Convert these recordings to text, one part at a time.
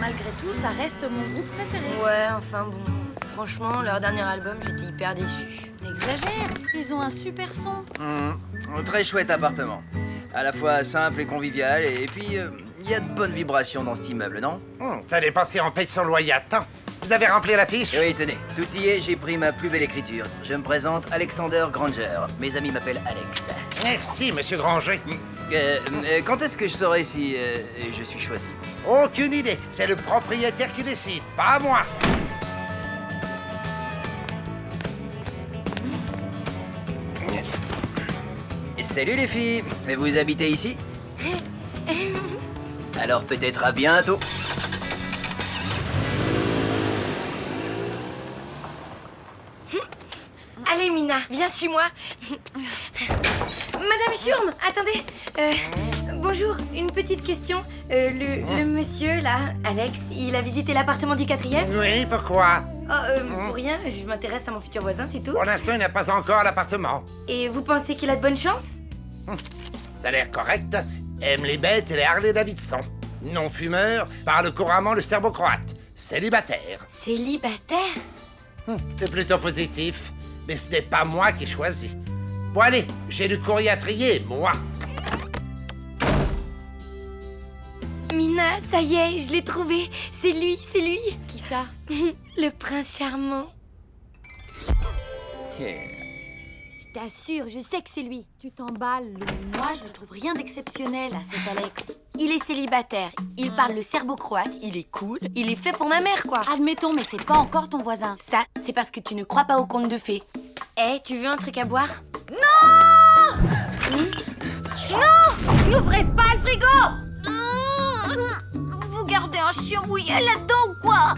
malgré tout, ça reste mon groupe préféré. Ouais, enfin bon. Franchement, leur dernier album, j'étais hyper déçue. T'exagères, ils ont un super son. Très chouette appartement. À la fois simple et convivial, et puis il y a de bonnes vibrations dans cet immeuble, non? Ça dépensé en paye son loyer à temps. Vous avez rempli la fiche? Oui, tenez, tout y est, j'ai pris ma plus belle écriture. Je me présente Alexander Granger. Mes amis m'appellent Alex. Merci, monsieur Granger. Quand est-ce que je saurai si je suis choisi? Aucune idée. C'est le propriétaire qui décide, pas moi. Salut les filles, vous habitez ici? Alors peut-être à bientôt. Allez, Mina, viens, suis-moi. Madame Schurm, attendez. Bonjour, une petite question. Le monsieur, là, Alex, il a visité l'appartement du 4e? Oui, pourquoi? Pour rien, je m'intéresse à mon futur voisin, c'est tout. Pour l'instant, il n'a pas encore l'appartement. Et vous pensez qu'il a de bonnes chances? Ça a l'air correct. Aime les bêtes et les Harley-Davidson. Non-fumeur, parle couramment le serbo-croate. Célibataire. Célibataire? C'est plutôt positif. Mais ce n'est pas moi qui choisis. Bon allez, j'ai du courrier à trier, moi. Mina, ça y est, je l'ai trouvé. C'est lui, c'est lui. Qui ça? Le prince charmant. Je t'assure, je sais que c'est lui. Tu t'emballes, Lou. Moi, je ne trouve rien d'exceptionnel à cet Alex. Il est célibataire, il parle le serbo-croate, il est cool, il est fait pour ma mère, quoi. Admettons, mais c'est pas encore ton voisin. Ça, c'est parce que tu ne crois pas aux contes de fées. Eh, tu veux un truc à boire? N'ouvrez pas le frigo! Vous gardez un chien mouillé là-dedans ou quoi?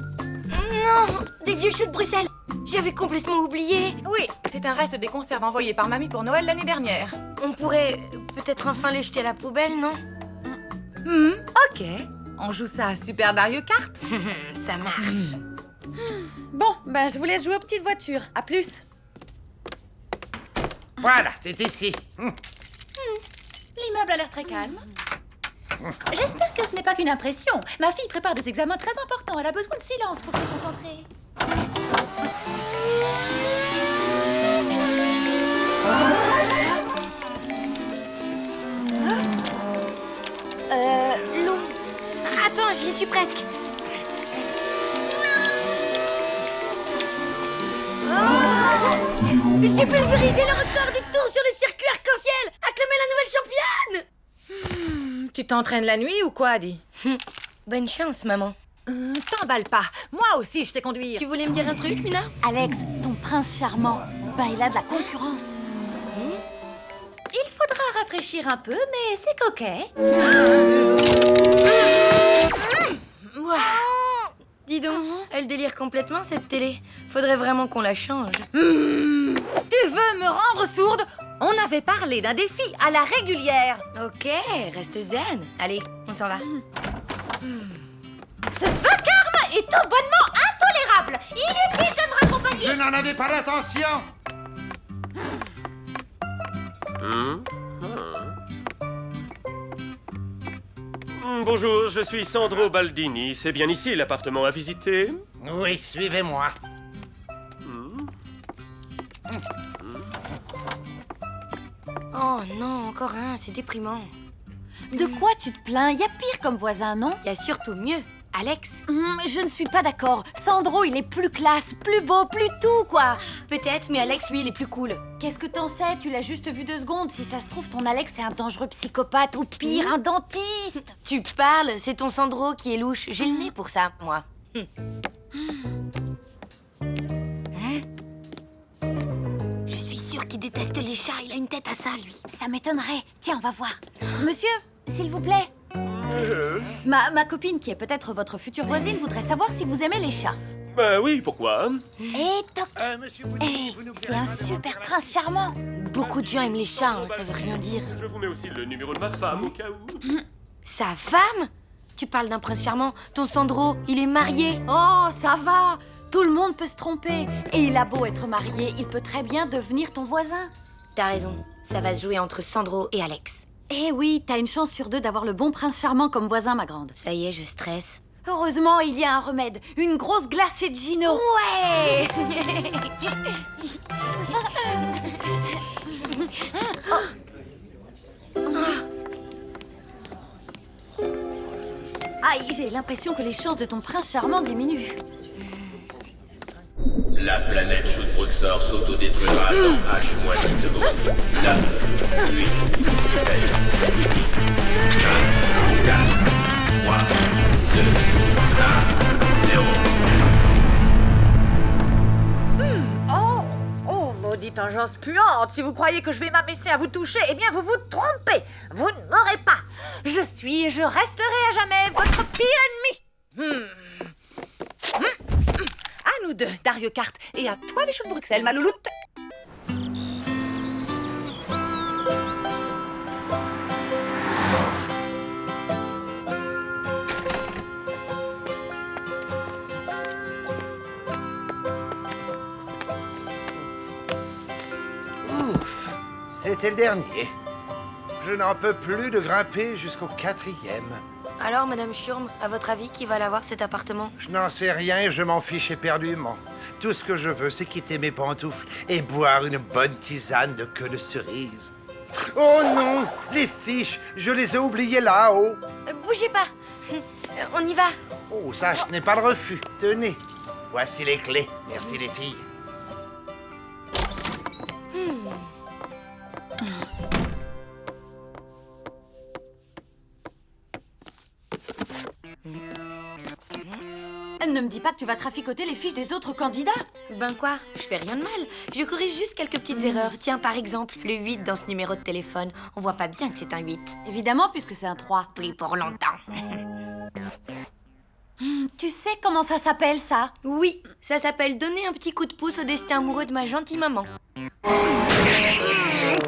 Non, des vieux choux de Bruxelles. J'avais complètement oublié. Oui, c'est un reste des conserves envoyées par mamie pour Noël l'année dernière. On pourrait peut-être enfin les jeter à la poubelle, non? Ok. On joue ça à Super Mario Kart? Ça marche. Bon, ben je vous laisse jouer aux petites voitures. À plus. Voilà, c'est ici. L'immeuble a l'air très calme. J'espère que ce n'est pas qu'une impression. Ma fille prépare des examens très importants. Elle a besoin de silence pour se concentrer. Lou. Attends, j'y suis presque. J'ai pulvérisé le record du tour sur le circuit arc-en-ciel. Acclamez la nouvelle championne. Tu t'entraînes la nuit ou quoi, Adi? Bonne chance, maman. T'emballes pas. Moi aussi, je sais conduire. Tu voulais me dire un truc, Mina? Alex, ton prince charmant, ben il a de la concurrence. Il faudra rafraîchir un peu, mais c'est coquet. Dis donc, elle délire complètement cette télé. Faudrait vraiment qu'on la change. Tu veux me rendre sourde? On avait parlé d'un défi à la régulière. Ok, reste zen. Allez, on s'en va. Ce vacarme est tout bonnement intolérable. Inutile de me raccompagner. Je n'en avais pas l'intention. Bonjour, je suis Sandro Baldini. C'est bien ici l'appartement à visiter? Oui, suivez-moi. Oh non, encore un, c'est déprimant. De quoi tu te plains? Y a pire comme voisin, non? Il y a surtout mieux. Alex? Je ne suis pas d'accord. Sandro, il est plus classe, plus beau, plus tout, quoi. Peut-être, mais Alex, lui, il est plus cool. Qu'est-ce que t'en sais? Tu l'as juste vu 2 secondes. Si ça se trouve, ton Alex, c'est un dangereux psychopathe ou pire, un dentiste. Tu parles, c'est ton Sandro qui est louche. J'ai le nez pour ça, moi. Je suis sûre qu'il déteste les chats. Il a une tête à ça, lui. Ça m'étonnerait. Tiens, on va voir. Monsieur, s'il vous plaît. Ma copine, qui est peut-être votre future voisine, voudrait savoir si vous aimez les chats. Bah oui, pourquoi? Et toc. Monsieur Boudini, vous C'est n'oublierez un pas de super montrer prince charmant. Beaucoup de gens aiment les chats, hein, ça veut rien dire. Je vous mets aussi le numéro de ma femme au cas où. Sa femme? Tu parles d'un prince charmant. Ton Sandro, il est marié. Oh, ça va. Tout le monde peut se tromper. Et il a beau être marié, il peut très bien devenir ton voisin. T'as raison, ça va se jouer entre Sandro et Alex. Eh oui, t'as une chance sur 2 d'avoir le bon prince charmant comme voisin, ma grande. Ça y est, je stresse. Heureusement, il y a un remède. Une grosse glace chez Gino. Ouais. Aïe, j'ai l'impression que les chances de ton prince charmant diminuent. La planète Shootbruxor s'autodétruira dans H-10 secondes. 9, 8, 7, 6, 5, 4, 3, 2, 1, 0. Oh, maudite engeance puante! Si vous croyez que je vais m'abaisser à vous toucher, eh bien vous vous trompez! Vous ne m'aurez pas! Je suis et je resterai à jamais votre pire ennemi! À nous deux, Dario Kart, et à toi les choux de Bruxelles, ma louloute! Ouf, c'était le dernier. Je n'en peux plus de grimper jusqu'au 4e. Alors, Madame Schurm, à votre avis, qui va l'avoir cet appartement? Je n'en sais rien et je m'en fiche éperdument. Tout ce que je veux, c'est quitter mes pantoufles et boire une bonne tisane de queue de cerise. Oh non, les fiches, je les ai oubliées là-haut. Bougez pas. On y va. Oh, ça, ce n'est pas le refus. Tenez, voici les clés. Merci les filles. Ne me dis pas que tu vas traficoter les fiches des autres candidats. Ben quoi? Je fais rien de mal. Je corrige juste quelques petites erreurs. Tiens, par exemple, le 8 dans ce numéro de téléphone. On voit pas bien que c'est un 8. Évidemment, puisque c'est un 3. Plus pour longtemps. Tu sais comment ça s'appelle, ça? Oui, ça s'appelle donner un petit coup de pouce au destin amoureux de ma gentille maman.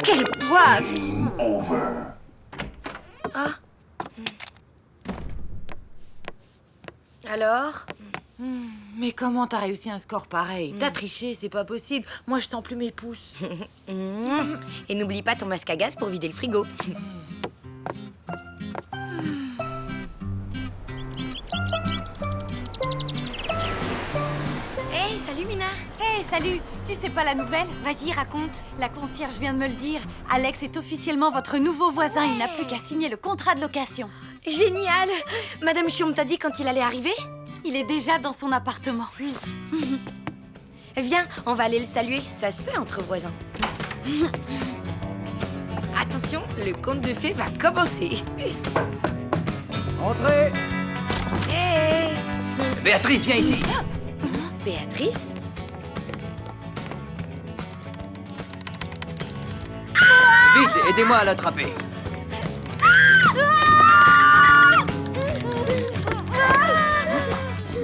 Quelle poisse! Ah. Alors? Mais comment t'as réussi un score pareil? T'as triché, c'est pas possible. Moi, je sens plus mes pouces. Et n'oublie pas ton masque à gaz pour vider le frigo. Hey, salut Mina. Hé, salut! Tu sais pas la nouvelle? Vas-y, raconte. La concierge vient de me le dire. Alex est officiellement votre nouveau voisin. Il n'a plus qu'à signer le contrat de location. Génial. Madame Schurm t'a dit quand il allait arriver? Il est déjà dans son appartement. Viens, on va aller le saluer. Ça se fait entre voisins. Attention, le conte de fées va commencer. Entrez. Hé! Béatrice, viens ici. Béatrice? Vite, aidez-moi à l'attraper.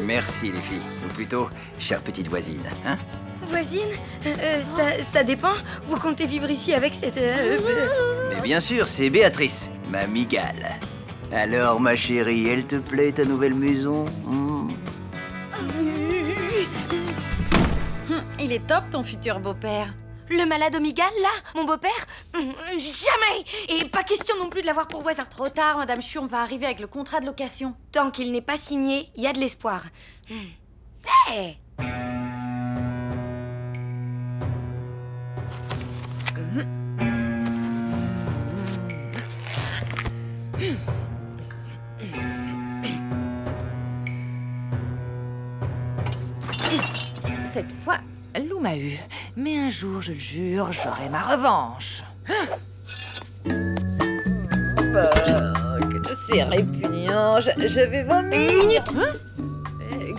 Merci les filles, ou plutôt, chère petite voisine, hein? Voisine? Ça dépend. Vous comptez vivre ici avec cette... Mais bien sûr, c'est Béatrice, ma migale. Alors, ma chérie, elle te plaît ta nouvelle maison? Il est top, ton futur beau-père. Le malade Omigal, là? Mon beau-père? Jamais! Et pas question non plus de l'avoir pour voisin. Trop tard, Madame Schurm va arriver avec le contrat de location. Tant qu'il n'est pas signé, il y a de l'espoir. Hey! Cette fois, Lou m'a eu. Mais un jour, je le jure, j'aurai ma revanche. C'est répugnant. Je vais vomir. Une minute!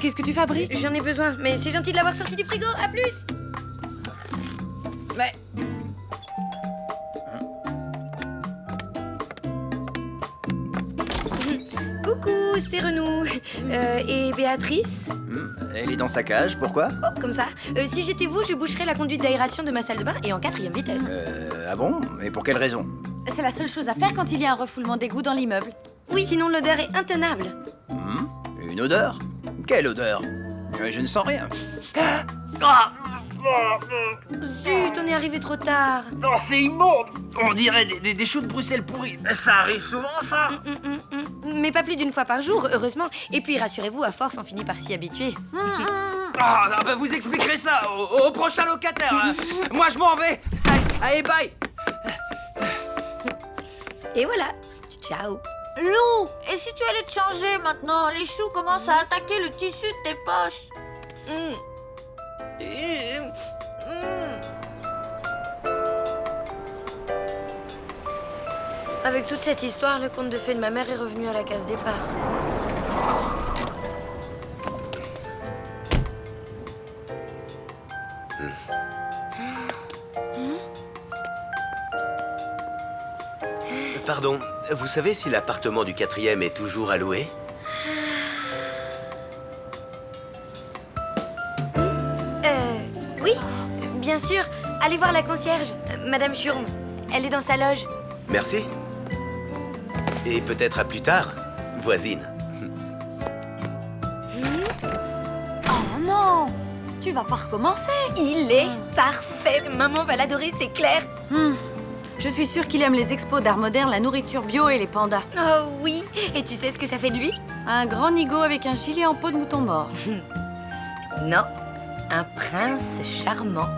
Qu'est-ce que tu fabriques? J'en ai besoin, mais c'est gentil de l'avoir sorti du frigo. À plus! Mais... Coucou, c'est Renou. Et Béatrice? Elle est dans sa cage, pourquoi? Oh, comme ça. Si j'étais vous, je boucherais la conduite d'aération de ma salle de bain et en 4e vitesse. Ah bon? Et pour quelle raison? C'est la seule chose à faire quand il y a un refoulement d'égout dans l'immeuble. Oui, sinon l'odeur est intenable. Une odeur? Quelle odeur? Je ne sens rien. Zut, on est arrivé trop tard. Oh, c'est immonde! On dirait des choux de Bruxelles pourris. Ça arrive souvent, ça? mais pas plus d'une fois par jour, heureusement. Et puis, rassurez-vous, à force, on finit par s'y habituer. Ah, bah vous expliquerez ça au prochain locataire. Hein. Moi, je m'en vais. Allez, bye. Et voilà. Ciao. Lou, et si tu allais te changer maintenant? Les choux commencent à attaquer le tissu de tes poches. Avec toute cette histoire, le conte de fées de ma mère est revenu à la case départ. Pardon, vous savez si l'appartement du 4e est toujours à louer? Oui, bien sûr. Allez voir la concierge, Madame Schurm. Elle est dans sa loge. Merci. Et peut-être à plus tard, voisine. Oh non! Tu vas pas recommencer! Il est parfait. Maman va l'adorer, c'est clair. Je suis sûre qu'il aime les expos d'art moderne, la nourriture bio et les pandas. Oh oui. Et tu sais ce que ça fait de lui? Un grand nigo avec un gilet en peau de mouton mort. Non, un prince charmant.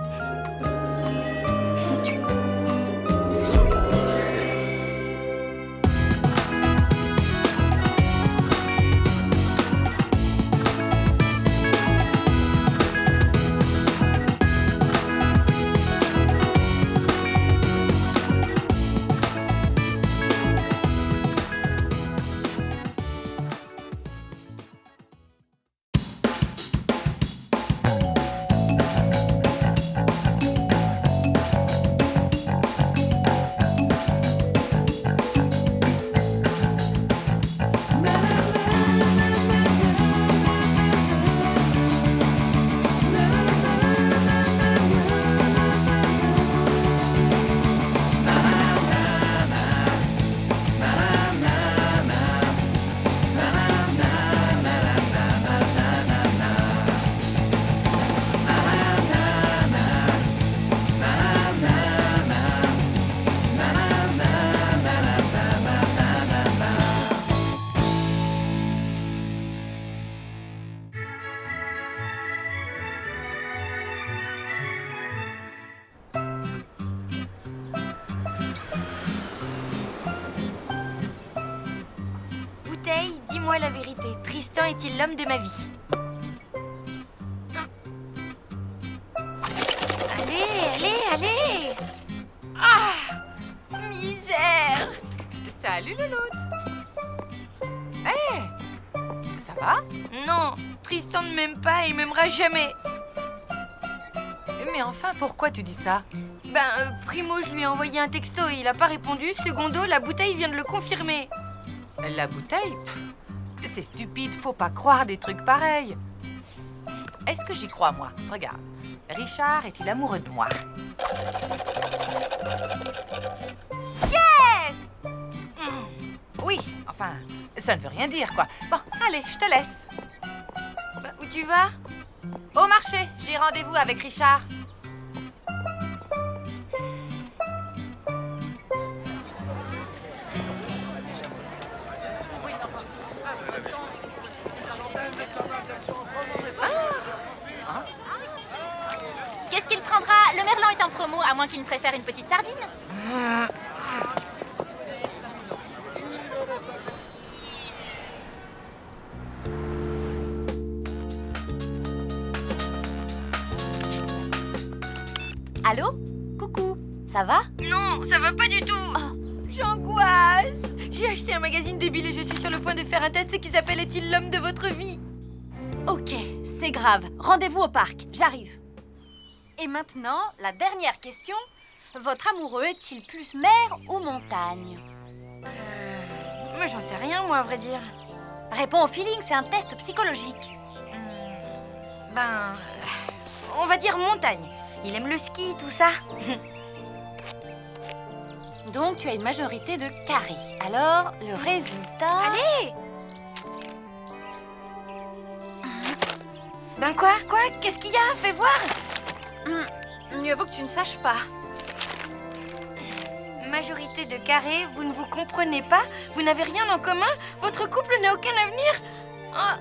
Dis-moi la vérité, Tristan est-il l'homme de ma vie? Allez! Ah! Misère! Salut Louloute. Hé, ça va? Non, Tristan ne m'aime pas et il m'aimera jamais. Mais enfin, pourquoi tu dis ça? Primo, je lui ai envoyé un texto et il a pas répondu. Secondo, la bouteille vient de le confirmer. La bouteille? Pff, c'est stupide, faut pas croire des trucs pareils. Est-ce que j'y crois, moi? Regarde, Richard est-il amoureux de moi? Yes! Oui, enfin, ça ne veut rien dire, quoi. Bon, allez, je te laisse. Où tu vas? Au marché, j'ai rendez-vous avec Richard. Qu'est-ce qu'il prendra? Le merlan est en promo, à moins qu'il ne préfère une petite sardine. Allô? Coucou, ça va? Non, ça va pas du tout. J'angoisse. J'ai acheté un magazine débile et je suis sur le point de faire un test qui s'appelle Est-il l'homme de votre vie? Ok, c'est grave. Rendez-vous au parc, j'arrive. Et maintenant, la dernière question. Votre amoureux est-il plus mer ou montagne? Mais j'en sais rien, moi, à vrai dire. Réponds au feeling, c'est un test psychologique. On va dire montagne. Il aime le ski, tout ça. Donc, tu as une majorité de carré. Alors, le résultat... Allez! Quoi? Qu'est-ce qu'il y a? Fais voir! Mieux vaut que tu ne saches pas. majorité de carrés, vous ne vous comprenez pas? Vous n'avez rien en commun? Votre couple n'a aucun avenir? Ah,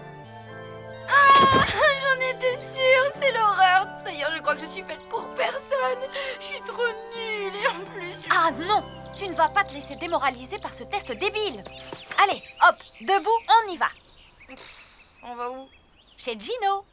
j'en étais sûre, c'est l'horreur. D'ailleurs, je crois que je suis faite pour personne. Je suis trop nulle et en plus... Ah non, tu ne vas pas te laisser démoraliser par ce test débile. Allez, hop, debout, on y va. On va où? Chez Gino.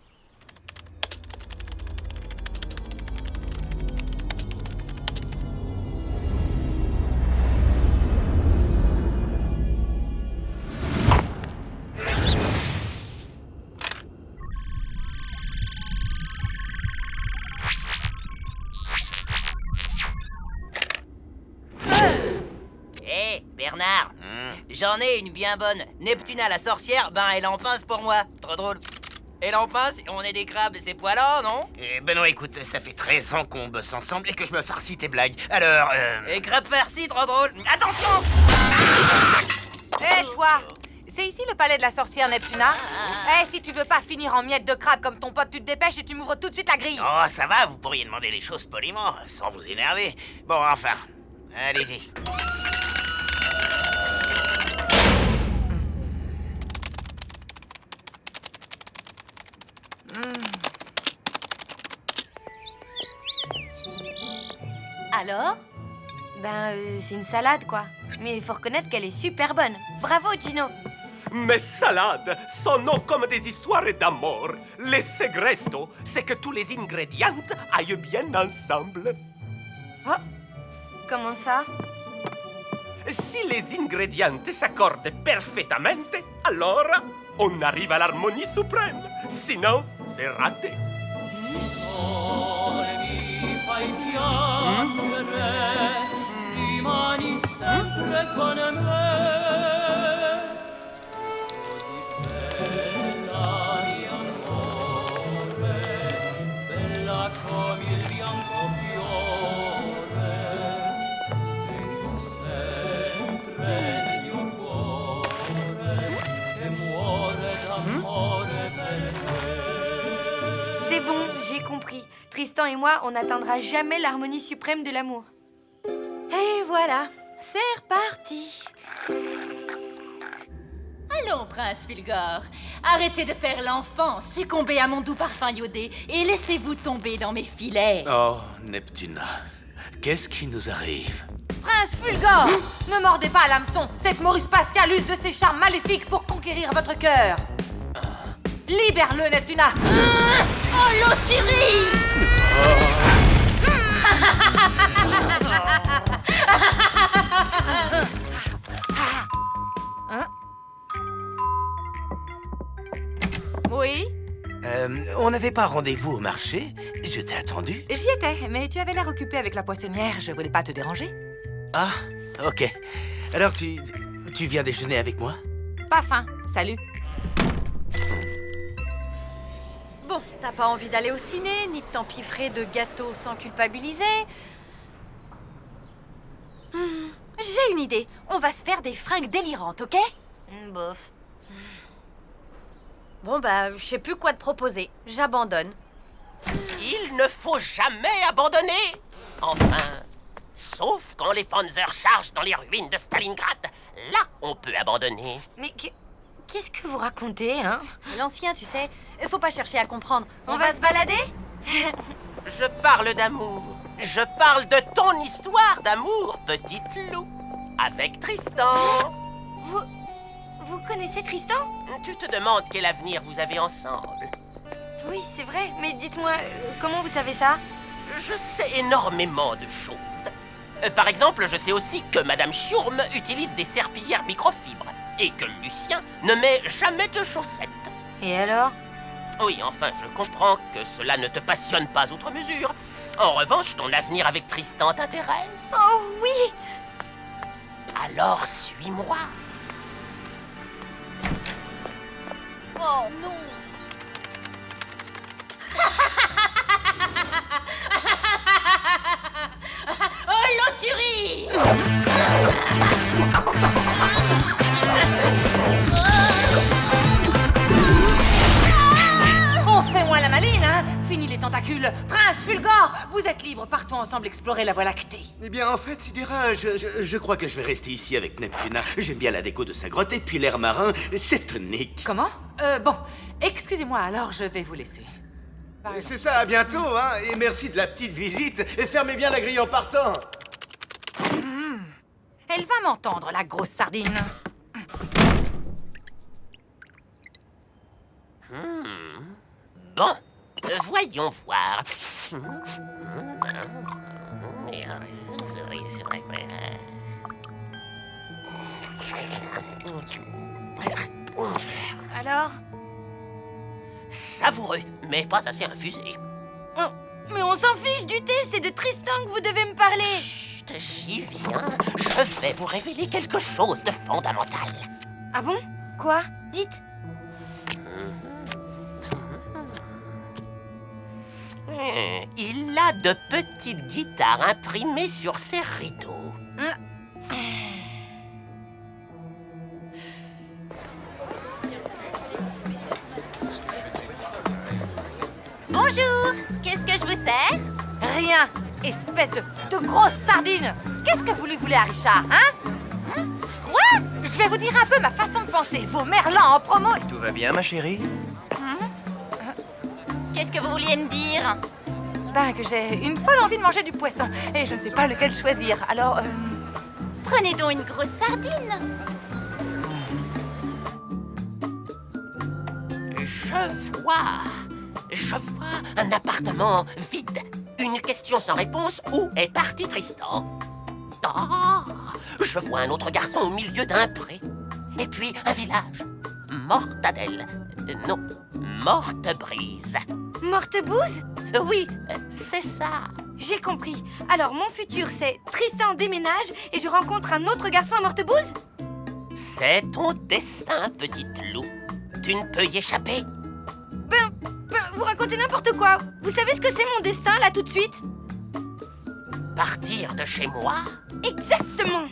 Hé, Bernard, j'en ai une bien bonne. Neptuna la sorcière, ben elle en pince pour moi. Trop drôle. Elle en pince, on est des crabes, c'est poilant, non? Ben non, écoute, ça fait 13 ans qu'on bosse ensemble et que je me farcis tes blagues. Alors, Et crabes farcis, trop drôle. Attention! Hé, toi! C'est ici le palais de la sorcière Neptuna? Si tu veux pas finir en miettes de crabe comme ton pote, tu te dépêches et tu m'ouvres tout de suite la grille. oh, ça va, vous pourriez demander les choses poliment, sans vous énerver. Bon, enfin, allez-y. Alors? C'est une salade, quoi. Mais il faut reconnaître qu'elle est super bonne. Bravo, Gino. Mes salades sont comme des histoires d'amour. Le segreto, c'est que tous les ingrédients aillent bien ensemble. Comment ça? Si les ingrédients s'accordent parfaitement, alors on arrive à l'harmonie suprême. Sinon, c'est raté. C'est bon, j'ai compris. Tristan et moi, on n'atteindra jamais l'harmonie suprême de l'amour. Et voilà, c'est reparti. Allons, prince Fulgore, arrêtez de faire l'enfant, succombez à mon doux parfum iodé et laissez-vous tomber dans mes filets. Oh, Neptuna, qu'est-ce qui nous arrive? Prince Fulgore! Ne mordez pas à l'hameçon. Cette Maurice Pascal use de ses charmes maléfiques pour conquérir votre cœur. Libère-le, Neptuna! Oh, l'auturie! Oui? On n'avait pas rendez-vous au marché? Je t'ai attendu. J'y étais, mais tu avais l'air occupé avec la poissonnière. Je voulais pas te déranger. Ah, ok. Alors, tu viens déjeuner avec moi? Pas faim. Salut. Bon, t'as pas envie d'aller au ciné, ni de t'empiffrer de gâteaux sans culpabiliser. J'ai une idée. On va se faire des fringues délirantes, ok? Bof. Bon, je sais plus quoi te proposer. J'abandonne. Il ne faut jamais abandonner. Enfin, sauf quand les Panzers chargent dans les ruines de Stalingrad. Là, on peut abandonner. Mais qu'est-ce que vous racontez, hein? C'est l'ancien, tu sais. Faut pas chercher à comprendre. On va se balader? Je parle d'amour. Je parle de ton histoire d'amour, petite loup. Avec Tristan. Vous connaissez Tristan? Tu te demandes quel avenir vous avez ensemble. Oui, c'est vrai. Mais dites-moi, comment vous savez ça? Je sais énormément de choses. Par exemple, je sais aussi que Madame Schurm utilise des serpillières microfibres et que Lucien ne met jamais de chaussettes. Et alors? Oui, enfin, je comprends que cela ne te passionne pas outre mesure. En revanche, ton avenir avec Tristan t'intéresse. Oh oui! Alors, suis-moi. Oh non! Oh, l'auturie! On fait moins la maline, hein? Fini les tentacules. Prince Fulgore, vous êtes libre, partons partons ensemble explorer la Voie lactée. Eh bien, en fait, Sidera, je crois que je vais rester ici avec Neptuna. J'aime bien la déco de sa grotte et puis l'air marin, c'est tonique. Comment? Bon, excusez-moi, alors je vais vous laisser. C'est ça, à bientôt, hein. Et merci de la petite visite. Et fermez bien la grille en partant. Elle va m'entendre, la grosse sardine. Bon, voyons voir. Alors? Savoureux, mais pas assez infusé. Oh, mais on s'en fiche du thé, c'est de Tristan que vous devez me parler. Chut, j'y viens. Je vais vous révéler quelque chose de fondamental. Ah bon? Quoi? Dites. Il a de petites guitares imprimées sur ses rideaux. Bonjour. Qu'est-ce que je vous sers? Rien, espèce de grosse sardine. Qu'est-ce que vous lui voulez à Richard, hein? Quoi? Je vais vous dire un peu ma façon de penser. Vos merlans en promo... Tout va bien, ma chérie? Qu'est-ce que vous vouliez me dire? Ben, que j'ai une folle envie de manger du poisson. Et je ne sais pas lequel choisir. Alors, Prenez donc une grosse sardine. Je vois un appartement vide. Une question sans réponse. Où est parti Tristan? Ah, je vois un autre garçon au milieu d'un pré. Et puis un village. Mortadelle. Non, Mortebrise. Mortebouse? Oui, c'est ça. J'ai compris. Alors, mon futur, c'est Tristan déménage et je rencontre un autre garçon à Mortebouse? C'est ton destin, petite loup. Tu ne peux y échapper. Ben, vous racontez n'importe quoi. Vous savez ce que c'est mon destin, là, tout de suite? Partir de chez moi? Exactement.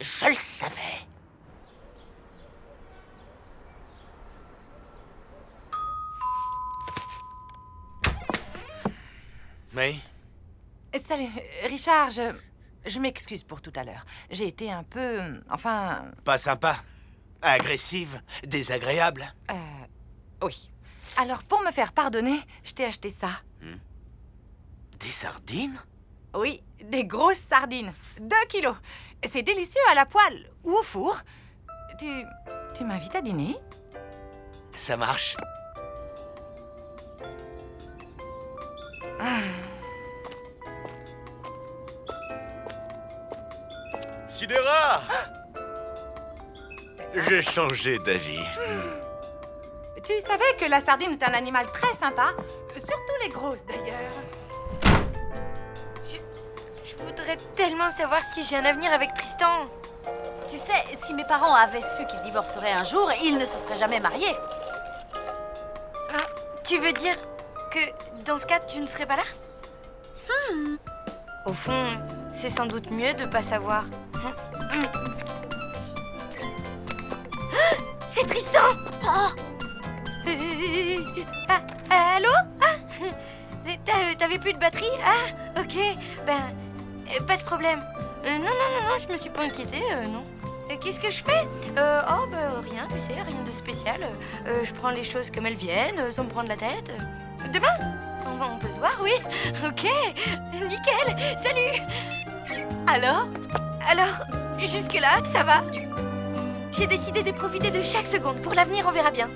Je le savais. Oui? salut, Richard, je m'excuse pour tout à l'heure. J'ai été un peu... enfin... Pas sympa. Agressive. Désagréable. Oui. Alors, pour me faire pardonner, je t'ai acheté ça. Des sardines? Oui, des grosses sardines. 2 kilos. C'est délicieux à la poêle ou au four. Tu m'invites à dîner? Ça marche. Sidera! J'ai changé d'avis. Tu savais que la sardine est un animal très sympa? Surtout les grosses, d'ailleurs. Je voudrais tellement savoir si j'ai un avenir avec Tristan. Tu sais, si mes parents avaient su qu'ils divorceraient un jour, ils ne se seraient jamais mariés. Ah, tu veux dire que dans ce cas, tu ne serais pas là? Au fond, c'est sans doute mieux de pas savoir. C'est Tristan! Allô? T'avais plus de batterie? Ah, ok. Ben, pas de problème. Non, je me suis pas inquiétée, non. Qu'est-ce que je fais? Rien, tu sais, rien de spécial. Je prends les choses comme elles viennent, sans me prendre la tête. Demain? On peut se voir, oui. Ok, nickel, salut. Alors, jusque-là, ça va. J'ai décidé de profiter de chaque seconde. Pour l'avenir, on verra bien.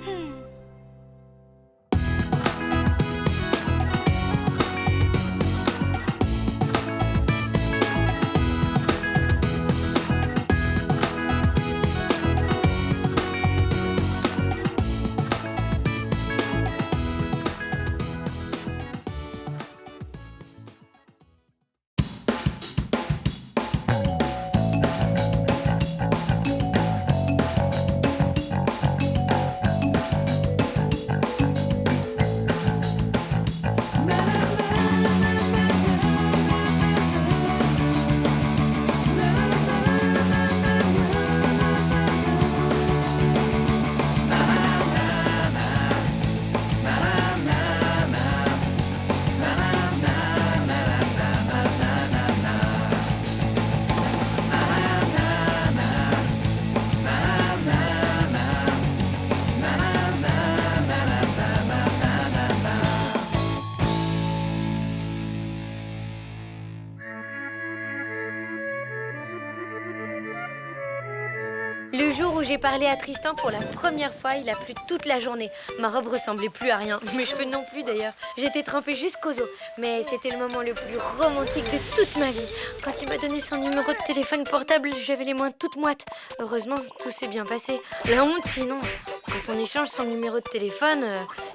où j'ai parlé à Tristan pour la première fois, il a plu toute la journée. Ma robe ressemblait plus à rien, mes cheveux non plus d'ailleurs. J'étais trempée jusqu'aux os. Mais c'était le moment le plus romantique de toute ma vie. Quand il m'a donné son numéro de téléphone portable, j'avais les mains toutes moites. Heureusement, tout s'est bien passé. La honte, sinon, quand on échange son numéro de téléphone,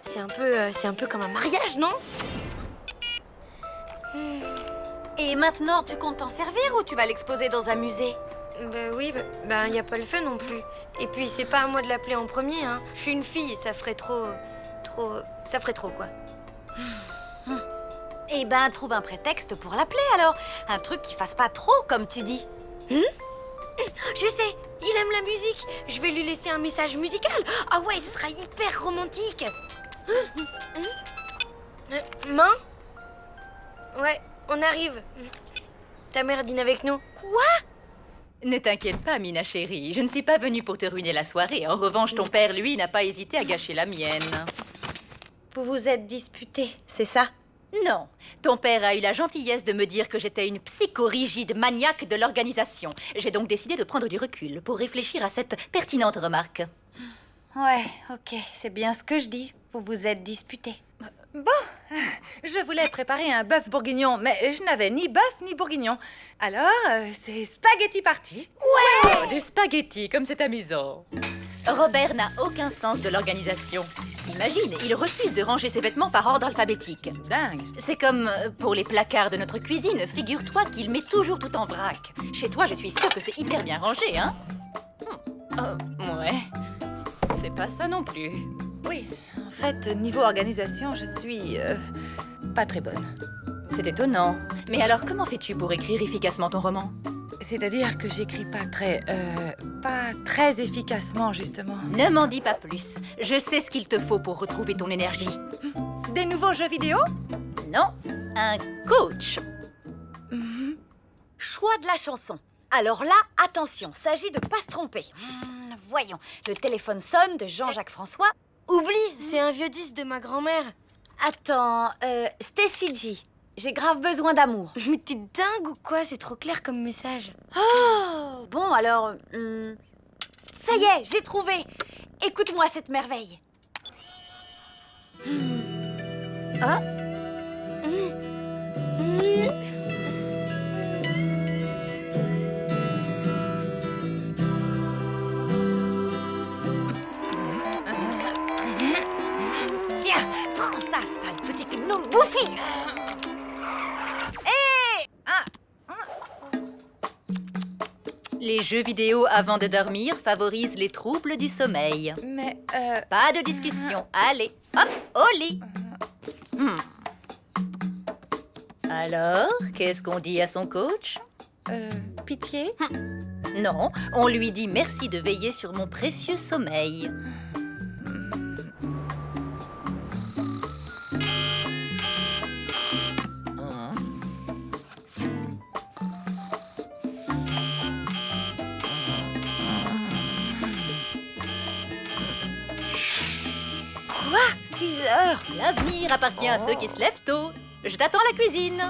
c'est un peu comme un mariage, non? Et maintenant, tu comptes t'en servir ou tu vas l'exposer dans un musée? Oui, y a pas le feu non plus. Et puis c'est pas à moi de l'appeler en premier, hein. Je suis une fille, ça ferait trop, quoi. Eh ben, trouve un prétexte pour l'appeler alors. Un truc qui fasse pas trop, comme tu dis. Je sais, il aime la musique. Je vais lui laisser un message musical. Ah ouais, ce sera hyper romantique. Maman? Ouais, on arrive. Ta mère dîne avec nous. Quoi? Ne t'inquiète pas, Mina chérie. Je ne suis pas venue pour te ruiner la soirée. En revanche, ton père, lui, n'a pas hésité à gâcher la mienne. Vous vous êtes disputés, c'est ça? Non. Ton père a eu la gentillesse de me dire que j'étais une psychorigide maniaque de l'organisation. J'ai donc décidé de prendre du recul pour réfléchir à cette pertinente remarque. Ouais, ok, c'est bien ce que je dis. Vous vous êtes disputés. Bon, je voulais préparer un bœuf bourguignon, mais je n'avais ni bœuf ni bourguignon. Alors, c'est spaghetti party. Ouais! Oh, des spaghettis, comme c'est amusant. Robert n'a aucun sens de l'organisation. Imagine, il refuse de ranger ses vêtements par ordre alphabétique. Dingue. C'est comme pour les placards de notre cuisine. Figure-toi qu'il met toujours tout en vrac. Chez toi, je suis sûre que c'est hyper bien rangé, hein? Ouais. C'est pas ça non plus. Oui, en fait, niveau organisation, je suis pas très bonne. C'est étonnant. Mais alors, comment fais-tu pour écrire efficacement ton roman? C'est-à-dire que j'écris pas très efficacement, justement. Ne m'en dis pas plus. Je sais ce qu'il te faut pour retrouver ton énergie. Des nouveaux jeux vidéo? Non, un coach. Choix de la chanson. Alors là, attention, s'agit de pas se tromper. Voyons, le téléphone sonne de Jean-Jacques François. Oublie, c'est un vieux disque de ma grand-mère. Attends, Stacy G. J'ai grave besoin d'amour. Mais t'es dingue ou quoi? C'est trop clair comme message. Oh, bon alors... Ça y est, j'ai trouvé. Écoute-moi cette merveille. Ah. Tiens, prends ça, sale petit gnome bouffi. Les jeux vidéo avant de dormir favorisent les troubles du sommeil. Mais, Pas de discussion. Allez, hop, au lit. Alors, qu'est-ce qu'on dit à son coach? Pitié? Non, on lui dit merci de veiller sur mon précieux sommeil. Quoi? 6 heures? L'avenir appartient à ceux qui se lèvent tôt. Je t'attends à la cuisine.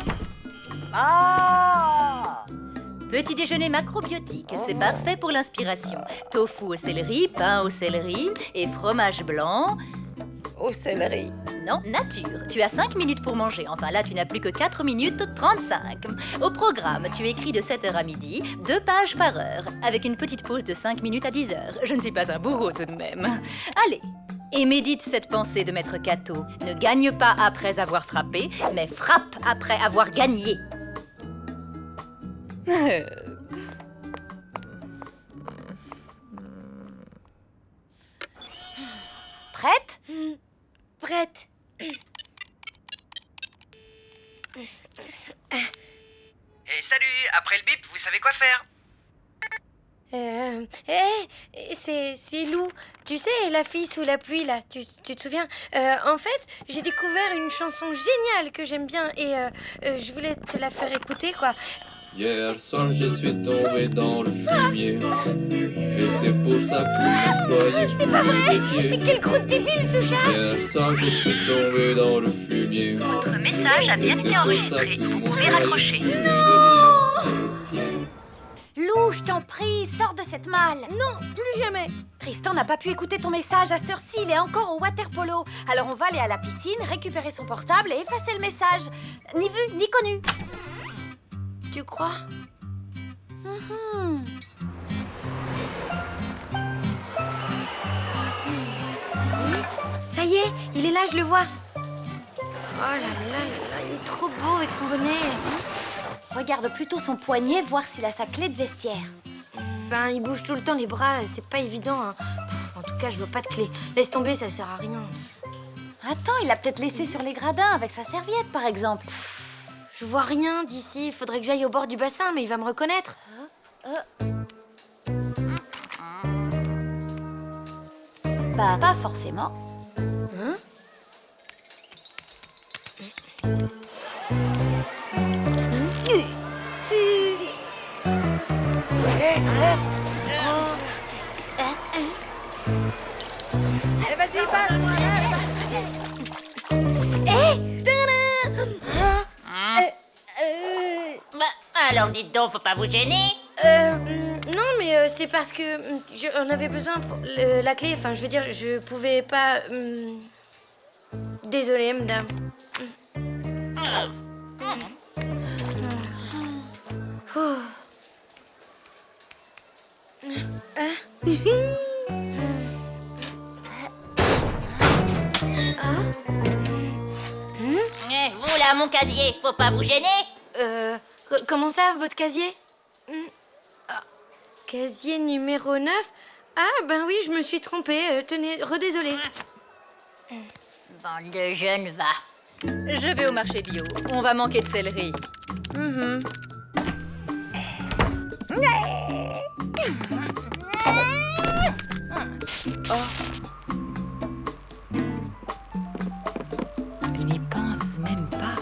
Petit déjeuner macrobiotique, c'est parfait pour l'inspiration. Tofu au céleri, pain au céleri et fromage blanc. Au céleri. Non, nature. Tu as 5 minutes pour manger. Enfin là, tu n'as plus que 4 minutes 35. Au programme, tu écris de 7h à midi, 2 pages par heure, avec une petite pause de 5 minutes à 10h. Je ne suis pas un bourreau tout de même. Allez, et médite cette pensée de Maître Cato. Ne gagne pas après avoir frappé, mais frappe après avoir gagné. Prête? Prête. Salut, après le bip, vous savez quoi faire? C'est Lou. Tu sais, la fille sous la pluie, là, tu te souviens? En fait, j'ai découvert une chanson géniale que j'aime bien et je voulais te la faire écouter, quoi. Hier soir, je suis tombé dans le fumier. Et c'est pour ça que vous voyez C'est pas vrai! Mais quel gros débile, ce chat! Hier soir, je suis tombé dans le fumier. Votre message a bien été enregistré. Vous pouvez raccrocher. Lou, Lou, je t'en prie, sors de cette malle. Non, plus jamais. Tristan n'a pas pu écouter ton message à cette heure-ci, il est encore au water polo. Alors on va aller à la piscine, récupérer son portable et effacer le message. Ni vu, ni connu. Tu crois? Ça y est, il est là, je le vois. Oh là là là là, il est trop beau avec son bonnet. Regarde plutôt son poignet, voir s'il a sa clé de vestiaire. Ben, il bouge tout le temps les bras, c'est pas évident. Hein. En tout cas, je vois pas de clé. Laisse tomber, ça sert à rien. Attends, il l'a peut-être laissé sur les gradins avec sa serviette, par exemple. Je vois rien d'ici. Il faudrait que j'aille au bord du bassin, mais il va me reconnaître. Bah, pas forcément. Hein? Vas-y, passe. Alors dites donc, faut pas vous gêner. Non, mais c'est parce que on avait besoin pour la clé. Enfin, je veux dire, je pouvais pas. Désolée, madame. Oh. Vous là, mon casier, faut pas vous gêner. Comment ça, votre casier? Casier numéro 9? Ah, ben oui, je me suis trompée. Tenez, redésolée. Bande de jeunes, va. Je vais au marché bio. On va manquer de céleri. N'y pense même pas.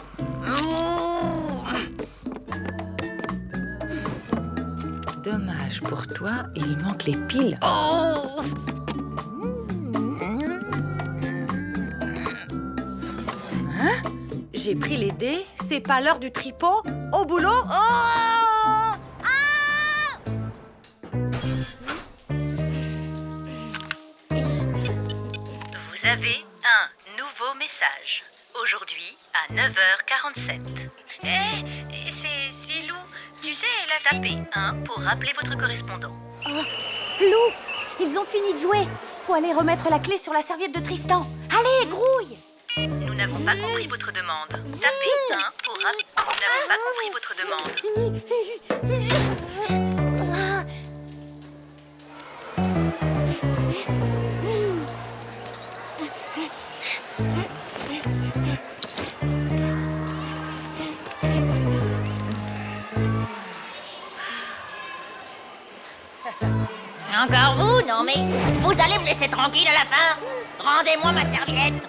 Dommage pour toi, il manque les piles. Hein? J'ai pris les dés, c'est pas l'heure du tripot. Au boulot. Vous avez un nouveau message. Aujourd'hui à 9h47. C'est Lou. Tu sais, elle a tapé 1 pour rappeler votre correspondant. Lou, ils ont fini de jouer. Faut aller remettre la clé sur la serviette de Tristan. Allez, grouille. Nous n'avons pas compris votre demande. Tapez 1 pour rappeler. Nous n'avons pas compris votre demande. Encore vous? Non mais, vous allez me laisser tranquille à la fin? Rendez-moi ma serviette.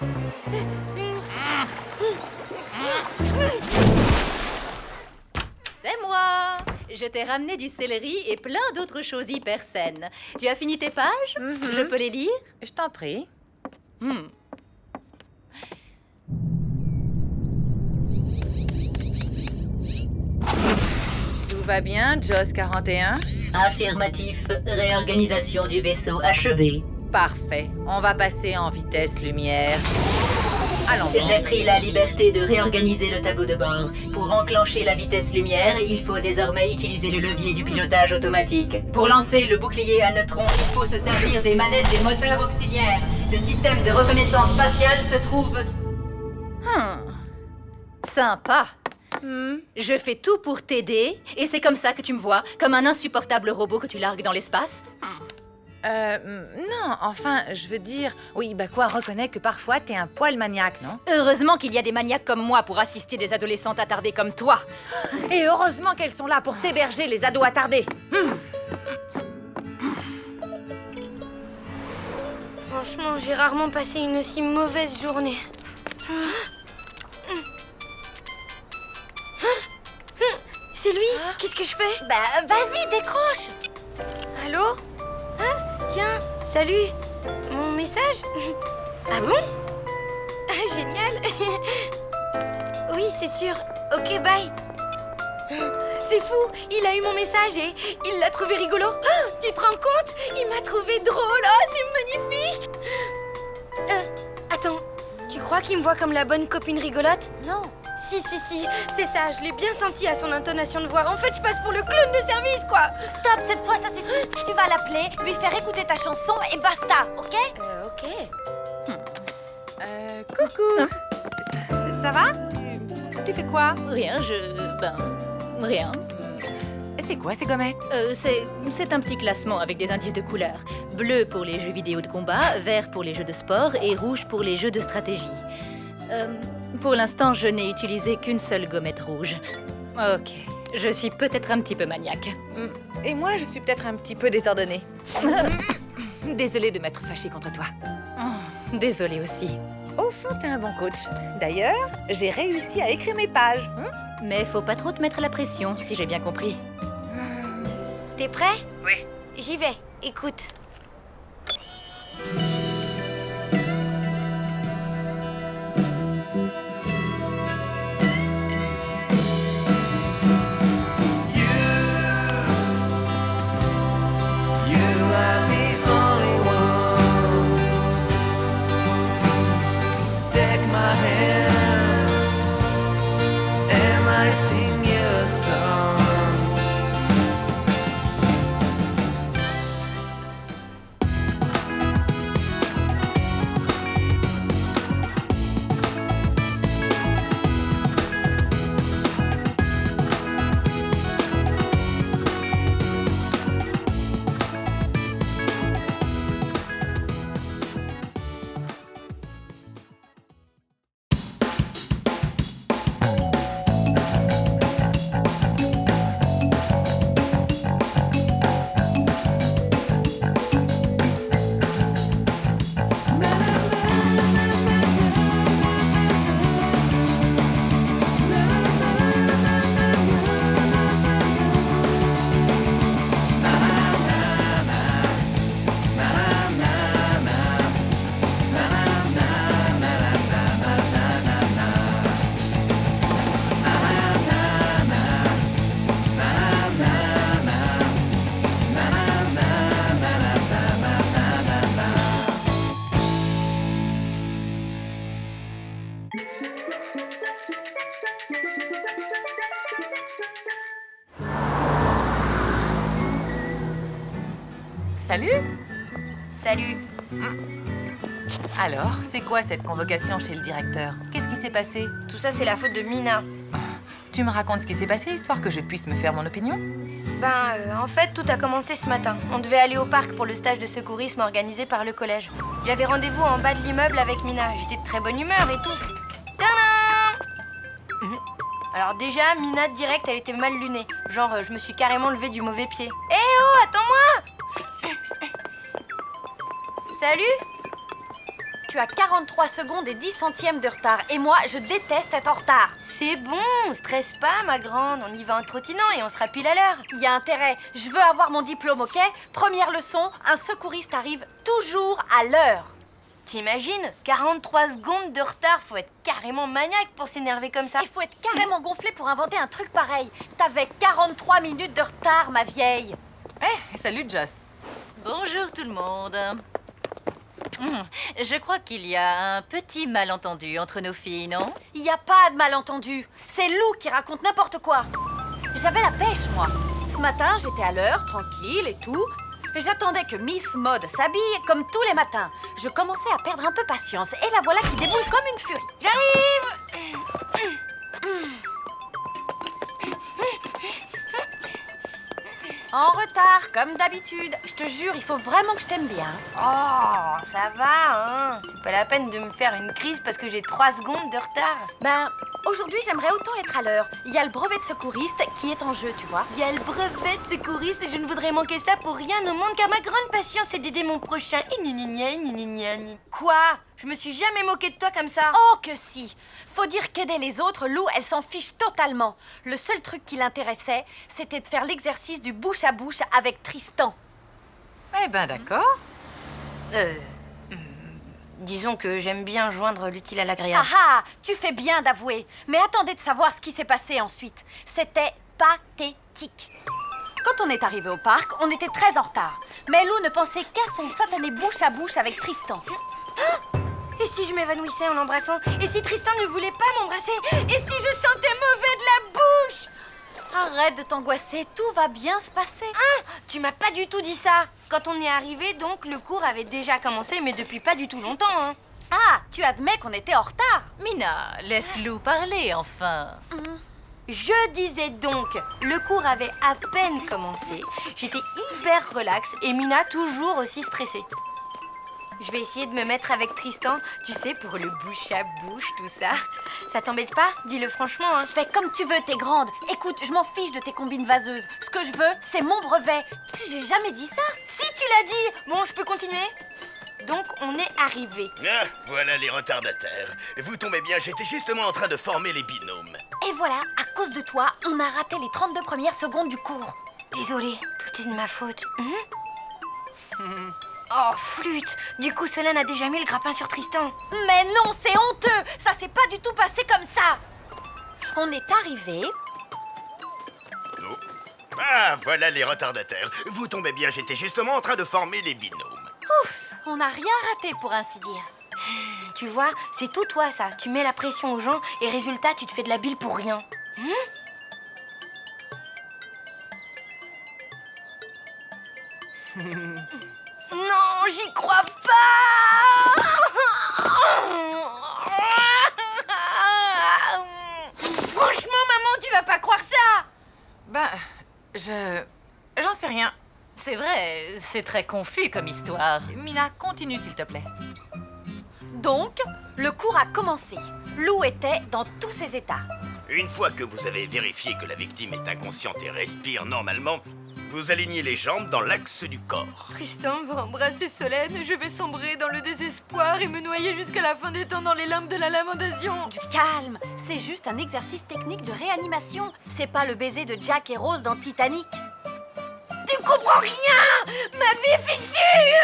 C'est moi. Je t'ai ramené du céleri et plein d'autres choses hyper saines. Tu as fini tes pages? Je peux les lire? Je t'en prie. Tout va bien, Joss 41? Affirmatif. Réorganisation du vaisseau achevée. Parfait. On va passer en vitesse lumière. Allons. J'ai pris la liberté de réorganiser le tableau de bord. Pour enclencher la vitesse lumière, il faut désormais utiliser le levier du pilotage automatique. Pour lancer le bouclier à neutrons, il faut se servir des manettes des moteurs auxiliaires. Le système de reconnaissance spatiale se trouve... Sympa. Je fais tout pour t'aider, et c'est comme ça que tu me vois, comme un insupportable robot que tu largues dans l'espace. Non, enfin, je veux dire... Oui, bah quoi, reconnais que parfois t'es un poil maniaque, non? Heureusement qu'il y a des maniaques comme moi pour assister des adolescentes attardées comme toi. Et heureusement qu'elles sont là pour t'héberger, les ados attardés. Franchement, j'ai rarement passé une aussi mauvaise journée. C'est lui? Qu'est-ce que je fais? Bah, vas-y, décroche. Allô? Tiens, salut. Mon message? Ah bon? Ah, génial. Oui, c'est sûr. Ok, bye. C'est fou, il a eu mon message et il l'a trouvé rigolo. Oh, tu te rends compte? Il m'a trouvé drôle. Oh, c'est magnifique. Attends, tu crois qu'il me voit comme la bonne copine rigolote? Non. Si, c'est ça, je l'ai bien senti à son intonation de voix. En fait, je passe pour le clown de service, quoi. Stop, cette fois, ça c'est... Tu vas l'appeler, lui faire écouter ta chanson et basta, ok? Ok. Coucou. Ça va? Tu fais quoi? Rien, rien. C'est quoi ces gommettes? C'est un petit classement avec des indices de couleurs. Bleu pour les jeux vidéo de combat, vert pour les jeux de sport et rouge pour les jeux de stratégie. Pour l'instant, je n'ai utilisé qu'une seule gommette rouge. Ok, je suis peut-être un petit peu maniaque. Et moi, je suis peut-être un petit peu désordonnée. Désolée de m'être fâchée contre toi. Désolée aussi. Au fond, t'es un bon coach. D'ailleurs, j'ai réussi à écrire mes pages. Mais faut pas trop te mettre la pression, si j'ai bien compris. T'es prêt? Oui. J'y vais, écoute. Salut. Salut. Alors, c'est quoi cette convocation chez le directeur? Qu'est-ce qui s'est passé? Tout ça, c'est la faute de Mina. Tu me racontes ce qui s'est passé, histoire que je puisse me faire mon opinion? En fait, tout a commencé ce matin. On devait aller au parc pour le stage de secourisme organisé par le collège. J'avais rendez-vous en bas de l'immeuble avec Mina. J'étais de très bonne humeur et tout. Tadam! Alors déjà, Mina, direct, elle était mal lunée. Genre, je me suis carrément levée du mauvais pied. Eh oh, attends-moi! Salut? Tu as 43 secondes et 10 centièmes de retard. Et moi, je déteste être en retard. C'est bon, stresse pas, ma grande. On y va en trottinant et on sera pile à l'heure. Il y a intérêt. Je veux avoir mon diplôme, ok? Première leçon, un secouriste arrive toujours à l'heure. T'imagines? 43 secondes de retard, faut être carrément maniaque pour s'énerver comme ça. Il faut être carrément gonflé pour inventer un truc pareil. T'avais 43 minutes de retard, ma vieille. Salut, Joss. Bonjour tout le monde. Je crois qu'il y a un petit malentendu entre nos filles, non? Il n'y a pas de malentendu. C'est Lou qui raconte n'importe quoi. J'avais la pêche, moi. Ce matin, j'étais à l'heure, tranquille et tout. J'attendais que Miss Mode s'habille comme tous les matins. Je commençais à perdre un peu patience. Et la voilà qui déboule comme une furie. J'arrive! En retard, comme d'habitude. Je te jure, il faut vraiment que je t'aime bien. Oh, ça va, hein. C'est pas la peine de me faire une crise parce que j'ai 3 secondes de retard. Aujourd'hui, j'aimerais autant être à l'heure. Il y a le brevet de secouriste qui est en jeu, tu vois. Il y a le brevet de secouriste et je ne voudrais manquer ça pour rien au monde car ma grande passion c'est d'aider mon prochain. Quoi? Je me suis jamais moquée de toi comme ça. Oh que si. Faut dire qu'aider les autres, Lou, elle s'en fiche totalement. Le seul truc qui l'intéressait, c'était de faire l'exercice du bouche à bouche avec Tristan. Eh ben d'accord. Disons que j'aime bien joindre l'utile à l'agréable. Ah ah, tu fais bien d'avouer. Mais attendez de savoir ce qui s'est passé ensuite. C'était pathétique. Quand on est arrivé au parc, on était très en retard. Mais Lou ne pensait qu'à son satané bouche à bouche avec Tristan. Et si je m'évanouissais en l'embrassant? Et si Tristan ne voulait pas m'embrasser? Et si je sentais mauvais de la bouche? Arrête de t'angoisser, tout va bien se passer. Tu m'as pas du tout dit ça. Quand on est arrivé, donc, le cours avait déjà commencé, mais depuis pas du tout longtemps, hein. Ah, tu admets qu'on était en retard. Mina, laisse Lou parler, enfin. Je disais donc, le cours avait à peine commencé. J'étais hyper relax et Mina toujours aussi stressée. Je vais essayer de me mettre avec Tristan, tu sais, pour le bouche à bouche, tout ça. Ça t'embête pas? Dis-le franchement, hein. Fais comme tu veux, t'es grande. Écoute, je m'en fiche de tes combines vaseuses. Ce que je veux, c'est mon brevet. J'ai jamais dit ça. Si tu l'as dit! Bon, je peux continuer? Donc, on est arrivé. Ah, voilà les retardataires. Vous tombez bien, j'étais justement en train de former les binômes. Et voilà, à cause de toi, on a raté les 32 premières secondes du cours. Désolée, tout est de ma faute. Oh, flûte! Du coup, Solène a déjà mis le grappin sur Tristan. Mais non, c'est honteux! Ça s'est pas du tout passé comme ça! On est arrivé. Oh. Ah, voilà les retardataires. Vous tombez bien, j'étais justement en train de former les binômes. Ouf! On n'a rien raté, pour ainsi dire. Tu vois, c'est tout toi, ça. Tu mets la pression aux gens et résultat, tu te fais de la bile pour rien. Non, j'y crois pas! Franchement, maman, tu vas pas croire ça! Ben, j'en sais rien. C'est vrai, c'est très confus comme histoire. Mina, continue s'il te plaît. Donc, le cours a commencé. Lou était dans tous ses états. Une fois que vous avez vérifié que la victime est inconsciente et respire normalement, vous alignez les jambes dans l'axe du corps. Tristan va embrasser Solène, je vais sombrer dans le désespoir et me noyer jusqu'à la fin des temps dans les lames de la lamentation. Du calme, c'est juste un exercice technique de réanimation. C'est pas le baiser de Jack et Rose dans Titanic. Tu comprends rien! Ma vie est fichue!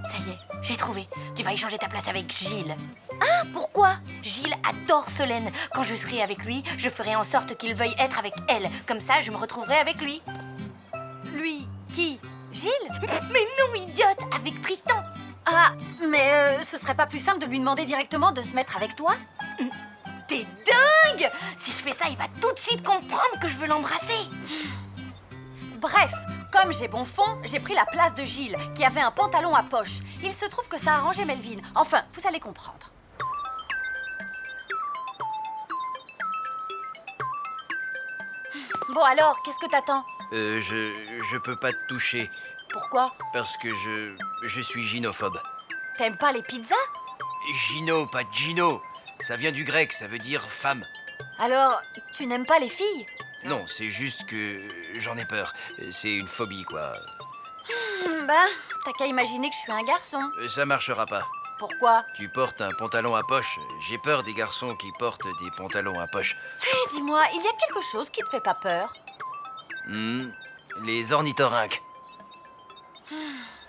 Ça y est, j'ai trouvé. Tu vas échanger ta place avec Gilles. Ah, pourquoi? Gilles adore Solène. Quand je serai avec lui, je ferai en sorte qu'il veuille être avec elle. Comme ça, je me retrouverai avec lui. Lui? Qui? Gilles? Mais non, idiote! Avec Tristan! Ah, mais ce serait pas plus simple de lui demander directement de se mettre avec toi? T'es dingue! Si je fais ça, il va tout de suite comprendre que je veux l'embrasser. Bref, comme j'ai bon fond, j'ai pris la place de Gilles, qui avait un pantalon à poche. Il se trouve que ça arrangeait Melvin. Enfin, vous allez comprendre. Bon alors, qu'est-ce que t'attends? Je peux pas te toucher. Pourquoi? Parce que je suis gynophobe. T'aimes pas les pizzas? Gino, pas Gino. Ça vient du grec, ça veut dire femme. Alors, tu n'aimes pas les filles? Non, c'est juste que j'en ai peur. C'est une phobie, quoi. Bah, t'as qu'à imaginer que je suis un garçon. Ça marchera pas. Pourquoi? Tu portes un pantalon à poche. J'ai peur des garçons qui portent des pantalons à poche. Hé, dis-moi, il y a quelque chose qui te fait pas peur? Les ornithorynques.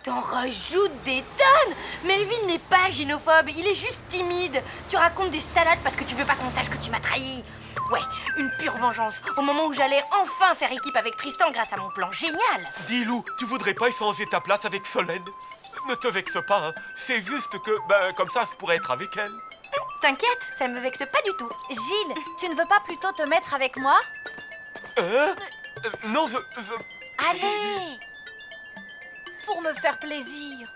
T'en rajoutes des tonnes! Melvin n'est pas gynophobe, il est juste timide. Tu racontes des salades parce que tu veux pas qu'on sache que tu m'as trahi. Ouais, une pure vengeance. Au moment où j'allais enfin faire équipe avec Tristan grâce à mon plan génial. Dis Lou, tu voudrais pas échanger ta place avec Solène? Ne te vexe pas, hein. C'est juste que, comme ça, je pourrais être avec elle. T'inquiète, ça me vexe pas du tout. Gilles, tu ne veux pas plutôt te mettre avec moi? Non, Allez! Pour me faire plaisir.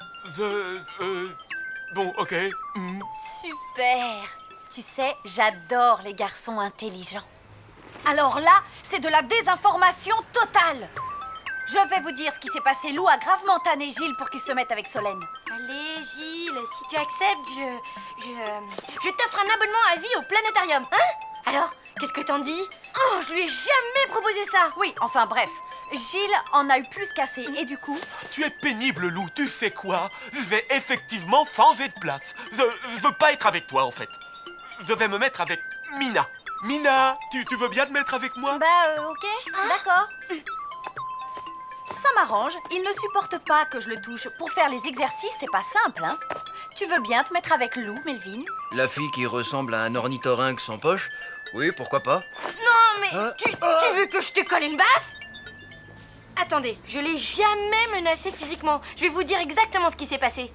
Bon, ok. Super! Tu sais, j'adore les garçons intelligents. Alors là, c'est de la désinformation totale. Je vais vous dire ce qui s'est passé. Lou a gravement tanné Gilles pour qu'il se mette avec Solène. Allez, Gilles, si tu acceptes, je t'offre un abonnement à vie au planétarium, hein? Alors, qu'est-ce que t'en dis? Oh, je lui ai jamais proposé ça. Oui, enfin bref. Gilles en a eu plus qu'assez et du coup... Tu es pénible, Lou, tu sais quoi? Je vais effectivement changer de place. Je veux pas être avec toi, en fait. Je vais me mettre avec Mina. Mina, tu veux bien te mettre avec moi? Ok, d'accord. Ça m'arrange, il ne supporte pas que je le touche. Pour faire les exercices, c'est pas simple, hein. Tu veux bien te mettre avec Lou, Melvin? La fille qui ressemble à un ornithorynque sans poche Oui, pourquoi pas? Non, mais tu veux que je te colle une baffe? Attendez, je l'ai jamais menacé physiquement. Je vais vous dire exactement ce qui s'est passé.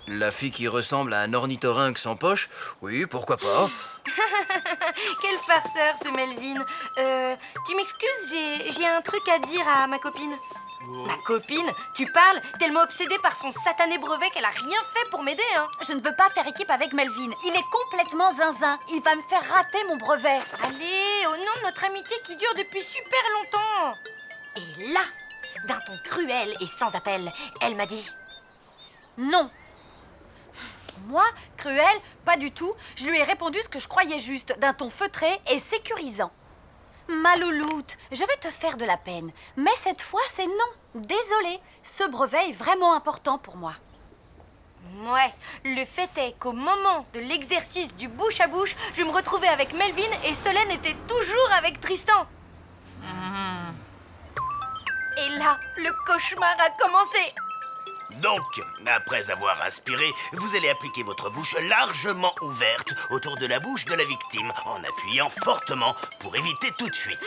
La fille qui ressemble à un ornithorynque sans poche? Oui, pourquoi pas? Quel farceur, ce Melvin. Tu m'excuses, j'ai un truc à dire à ma copine. Ma copine? Tu parles? Tellement obsédée par son satané brevet qu'elle a rien fait pour m'aider, hein. Je ne veux pas faire équipe avec Melvin. Il est complètement zinzin. Il va me faire rater mon brevet. Allez, au nom de notre amitié qui dure depuis super longtemps. Et là, d'un ton cruel et sans appel, elle m'a dit... Non. Moi, cruel, pas du tout. Je lui ai répondu ce que je croyais juste, d'un ton feutré et sécurisant. Ma louloute, je vais te faire de la peine. Mais cette fois, c'est non. Désolée, ce brevet est vraiment important pour moi. Ouais, le fait est qu'au moment de l'exercice du bouche à bouche, je me retrouvais avec Melvin et Solène était toujours avec Tristan. Et là, le cauchemar a commencé. Donc, après avoir inspiré, vous allez appliquer votre bouche largement ouverte autour de la bouche de la victime en appuyant fortement pour éviter toute fuite.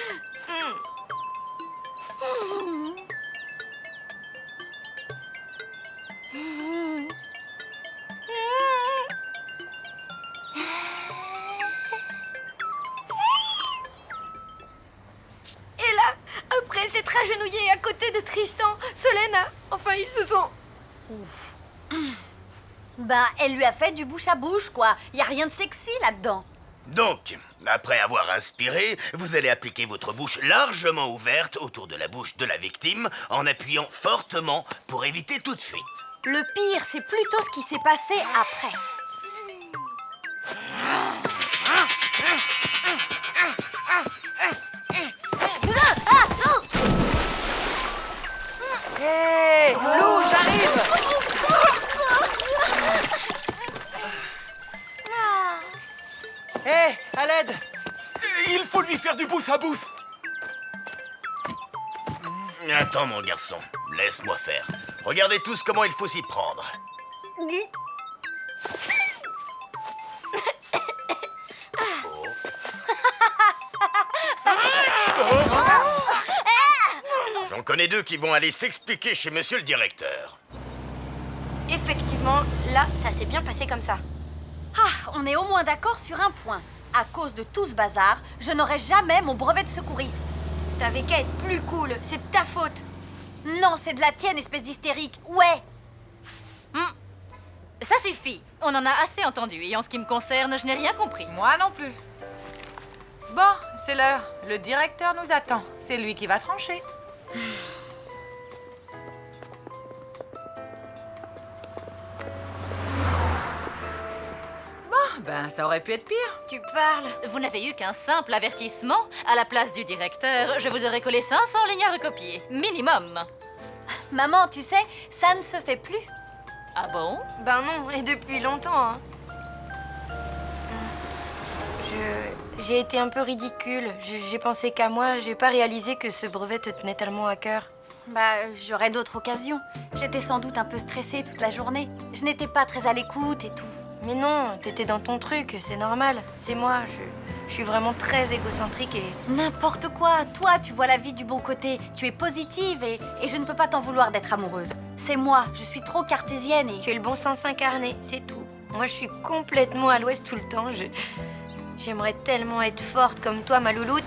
Et là, après s'être agenouillé à côté de Tristan, Solène a... Enfin, ils se sont... Ben, elle lui a fait du bouche à bouche, quoi. Y a rien de sexy là-dedans. Donc, après avoir inspiré, vous allez appliquer votre bouche largement ouverte autour de la bouche de la victime en appuyant fortement pour éviter toute fuite. Le pire, c'est plutôt ce qui s'est passé après. Hé, Lou, j'arrive! Hé, à l'aide! Il faut lui faire du bouche à bouche. Attends, mon garçon, laisse-moi faire. Regardez tous comment il faut s'y prendre. J'en connais deux qui vont aller s'expliquer chez monsieur le directeur. Effectivement, là, ça s'est bien passé comme ça. Ah, on est au moins d'accord sur un point. À cause de tout ce bazar, je n'aurai jamais mon brevet de secouriste. T'avais qu'à être plus cool, c'est de ta faute. Non, c'est de la tienne, espèce d'hystérique. Ouais. Ça suffit. On en a assez entendu et en ce qui me concerne, je n'ai rien compris. Moi non plus. Bon, c'est l'heure. Le directeur nous attend. C'est lui qui va trancher. Bon, ben ça aurait pu être pire. Tu parles. Vous n'avez eu qu'un simple avertissement. À la place du directeur, je vous aurais collé 500 lignes à recopier. Minimum. Maman, tu sais, ça ne se fait plus. Ah bon? Ben non, et depuis longtemps, hein. J'ai été un peu ridicule. J'ai pensé qu'à moi, j'ai pas réalisé que ce brevet te tenait tellement à cœur. Bah, j'aurais d'autres occasions. J'étais sans doute un peu stressée toute la journée. Je n'étais pas très à l'écoute et tout. Mais non, t'étais dans ton truc, c'est normal. C'est moi, je suis vraiment très égocentrique et... N'importe quoi. Toi, tu vois la vie du bon côté. Tu es positive et je ne peux pas t'en vouloir d'être amoureuse. C'est moi, je suis trop cartésienne et... Tu es le bon sens incarné, c'est tout. Moi, je suis complètement à l'ouest tout le temps. J'aimerais tellement être forte comme toi, ma louloute.